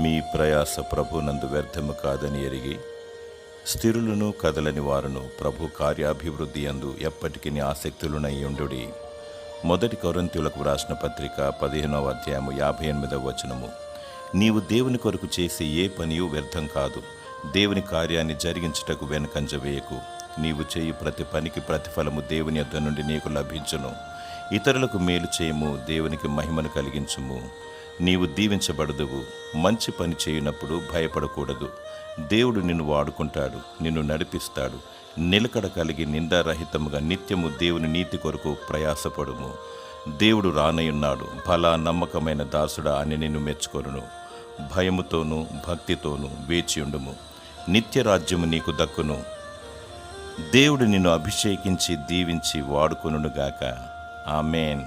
మీ ప్రయాస ప్రభునందు వ్యర్థము కాదని ఎరిగి స్థిరులను కదలని వారును ప్రభు కార్యాభివృద్ధి యందు ఎప్పటికీ ఆసక్తులునయ్యుండుడి. 1 కొరింథీయులకు వ్రాసిన పత్రిక 15వ అధ్యాయము 58వ వచనము. నీవు దేవుని కొరకు చేసే ఏ పనియూ వ్యర్థం కాదు. దేవుని కార్యాన్ని జరిగించుటకు వెనుకంజ వేయకు. నీవు చేయు ప్రతి పనికి ప్రతిఫలము దేవుని యొద్ద నుండి నీకు లభించును. ఇతరులకు మేలు చేయము, దేవునికి మహిమను కలిగించుము. నీవు దీవించబడదువు. మంచి పని చేయనప్పుడు భయపడకూడదు. దేవుడు నిన్ను వాడుకుంటాడు, నిన్ను నడిపిస్తాడు. నిలకడ కలిగి నిందారహితముగా నిత్యము దేవుని నీతి కొరకు ప్రయాసపడుము. దేవుడు రానయున్నాడు, భలా నమ్మకమైన దాసుడా అని నిన్ను మెచ్చుకొనును. భయముతోనూ భక్తితోనూ వేచియుండుము, నిత్యరాజ్యము నీకు దక్కును. దేవుడు నిన్ను అభిషేకించి దీవించి వాడుకొనుగాక. ఆమేన్.